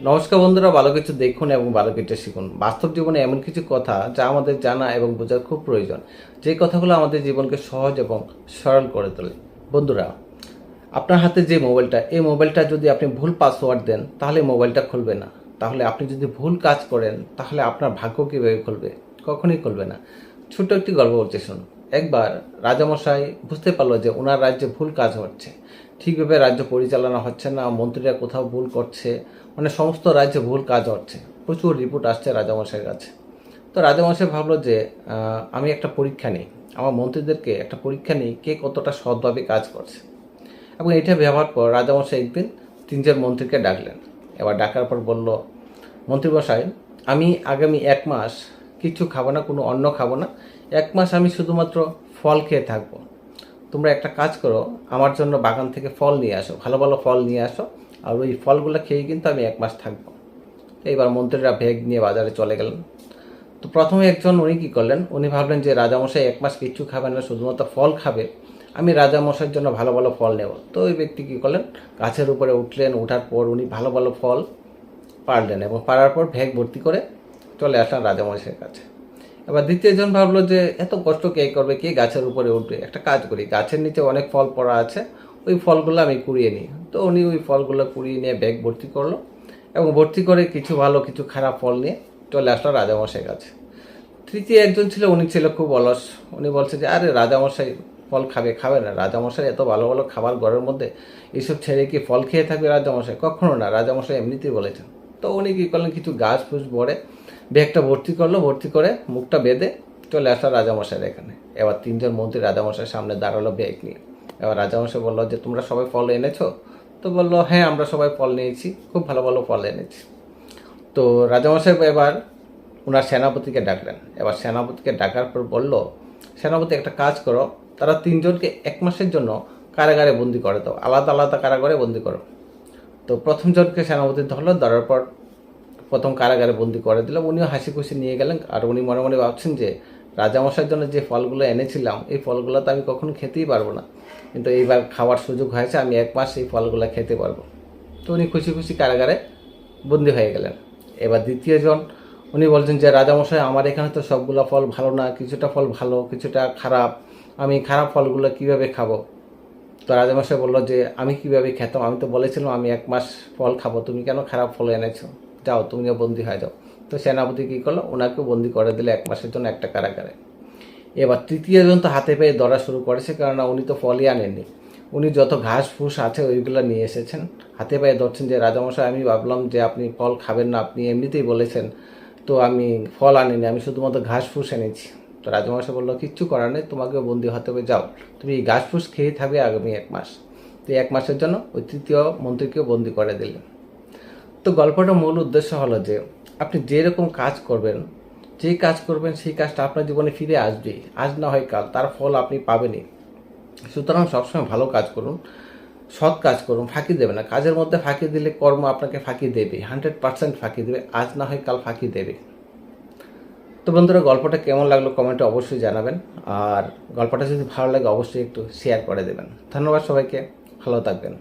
নমস্কার বন্ধুরা, ভালো কিছু দেখুন এবং ভালো কিছু শিখুন। বাস্তব জীবনে এমন কিছু কথা যা আমাদের জানা এবং বোঝার খুব প্রয়োজন, যে কথাগুলো আমাদের জীবনকে সহজ এবং সরল করে তোলে। বন্ধুরা, আপনার হাতে যে মোবাইলটা, এই মোবাইলটা যদি আপনি ভুল পাসওয়ার্ড দেন তাহলে মোবাইলটা খুলবে না। তাহলে আপনি যদি ভুল কাজ করেন তাহলে আপনার ভাগ্য কীভাবে খুলবে? কখনোই খুলবে না। ছোট্ট একটি গল্প বলতে শুনুন। একবার রাজামশাই বুঝতে পারলো যে ওনার রাজ্যে ভুল কাজ হচ্ছে, ঠিকভাবে রাজ্য পরিচালনা হচ্ছে না, মন্ত্রীরা কোথাও ভুল করছে, মানে সমস্ত রাজ্যে ভুল কাজ হচ্ছে। প্রচুর রিপোর্ট আসছে রাজামশাইয়ের কাছে। তো রাজামশাই ভাবলো যে আমি একটা পরীক্ষা নিই, আমার মন্ত্রীদেরকে একটা পরীক্ষা নিই কে কতটা সৎভাবে কাজ করছে। এবং এটা ব্যবহার পর রাজামশাই একদিন তিনজন মন্ত্রীকে ডাকলেন। এবার ডাকার পর বলল, মন্ত্রীমশাই, আমি আগামী 1 মাস কিছু খাবো না, কোনো অন্ন খাবো না। 1 মাস আমি শুধুমাত্র ফল খেয়ে থাকবো। তোমরা একটা কাজ করো, আমার জন্য বাগান থেকে ফল নিয়ে আসো, ভালো ভালো ফল নিয়ে আসো, আর ওই ফলগুলো খেয়েই কিন্তু আমি 1 মাস থাকবো। এইবার মন্ত্রীরা ব্যাগ নিয়ে বাজারে চলে গেলেন। তো প্রথমে একজন উনি কী করলেন, উনি ভাবলেন যে রাজামশাই 1 মাস কিচ্ছু খাবেন না, শুধুমাত্র ফল খাবে, আমি রাজামশাইয়ের জন্য ভালো ভালো ফল নেব। তো ওই ব্যক্তি কী করলেন, গাছের উপরে উঠলেন, ওঠার পর উনি ভালো ভালো ফল পারলেন এবং পারার পর ব্যাগ ভর্তি করে চলে আসলেন রাজামশাইয়ের কাছে। এবার দ্বিতীয়জন ভাবলো যে এত কষ্ট কে করবে, কে গাছের উপরে উঠবে, একটা কাজ করি, গাছের নিচে অনেক ফল পড়া আছে, ওই ফলগুলো আমি কুড়িয়ে নিই। তো উনি ওই ফলগুলো কুড়িয়ে নিয়ে ব্যাগ ভর্তি করলো এবং ভর্তি করে কিছু ভালো কিছু খারাপ ফল নিয়ে চলে আসলো রাজামশাইয়ের কাছে। তৃতীয় একজন ছিল, উনি ছিল খুব অলস। উনি বলছে যে আরে রাজামশাই ফল খাবে না, রাজামশাই এত ভালো ভালো খাবার ঘরের মধ্যে, এইসব ছেড়ে কি ফল খেয়ে থাকবে রাজামশাই? কখনো না, রাজামশাই এমনিতেই বলেছেন। তো উনি কী করলেন, কিছু গাছ ফুস ভরে ব্যাগটা ভর্তি করলো, ভর্তি করে মুখটা বেঁধে চলে আসলো রাজামশাইয়ের এখানে। এবার তিনজন মন্ত্রী রাজামশাইয়ের সামনে দাঁড়ালো ব্যাগ নিয়ে। এবার রাজামশাই বললো যে তোমরা সবাই ফল এনেছো? তো বললো হ্যাঁ, আমরা সবাই ফল নিয়েছি, খুব ভালো ভালো ফল এনেছি। তো রাজামশাই এবার ওনার সেনাপতিকে ডাকলেন। এবার সেনাপতিকে ডাকার পর বলল, সেনাপতি একটা কাজ করো, তারা তিনজনকে 1 মাসের জন্য কারাগারে বন্দি করে দাও, আলাদা আলাদা কারাগারে বন্দি করো। তো প্রথম জনকে সেনাপতি ধরলো, ধরার পর প্রথম কারাগারে বন্দি করে দিল। উনিও হাসি খুশি নিয়ে গেলেন, আর উনি মনে মনে ভাবছেন যে রাজামশাইয়ের জন্য যে ফলগুলো এনেছিলাম, এই ফলগুলো তো আমি কখনো খেতেই পারবো না, কিন্তু এইবার খাওয়ার সুযোগ হয়েছে, আমি 1 মাস এই ফলগুলো খেতে পারবো। তো উনি খুশি খুশি কারাগারে বন্দি হয়ে গেলেন। এবার দ্বিতীয়জন, উনি বলছেন যে রাজামশাই, আমার এখানে তো সবগুলো ফল ভালো না, কিছুটা ফল ভালো, কিছুটা খারাপ, আমি খারাপ ফলগুলো কীভাবে খাবো? তো রাজামশাই বললো যে আমি কীভাবে খেতাম, আমি তো বলেছিলাম আমি 1 মাস ফল খাবো, তুমি কেন খারাপ ফল এনেছো? যাও, তুমিও বন্দি হয়ে যাও। তো সেনাপতি কী করলো, ওনাকেও বন্দি করে দিলে 1 মাসের জন্য একটা কারাগারে। এবার তৃতীয়জন তো হাতে পেয়ে ধরা শুরু করেছে, কেননা উনি তো ফলই আনেননি, উনি যত ঘাস ফুস আছে ওইগুলো নিয়ে এসেছেন। হাতে পায়ে ধরছেন যে রাজামশাই, আমি ভাবলাম যে আপনি ফল খাবেন না, আপনি এমনিতেই বলেছেন, তো আমি ফল আনিনি, আমি শুধুমাত্র ঘাস ফুস এনেছি। তো রাজামশাই বললো কিচ্ছু করার নেই, তোমাকেও বন্দি হতে হবে, যাও, তুমি এই ঘাস ফুস খেয়েই থাকবে আগামী 1 মাস। তো 1 মাসের জন্য ওই তৃতীয় মন্ত্রীকেও বন্দি করে দিলেন। তো গল্পটার মূল উদ্দেশ্য হলো যে আপনি যেরকম কাজ করবেন, যেই কাজ করবেন সেই কাজটা আপনার জীবনে ফিরে আসবেই, আজ না হয় কাল, তার ফল আপনি পাবেনই। সুতরাং সবসময় ভালো কাজ করুন, সৎ কাজ করুন, ফাঁকি দেবে না। কাজের মধ্যে ফাঁকি দিলে কর্ম আপনাকে ফাঁকি দেবে, 100% ফাঁকি দেবে, আজ না হয় কাল ফাঁকি দেবে। তো বন্ধুরা, গল্পটা কেমন লাগলো কমেন্টে অবশ্যই জানাবেন, আর গল্পটা যদি ভালো লাগে অবশ্যই একটু শেয়ার করে দেবেন। ধন্যবাদ সবাইকে, ভালো থাকবেন।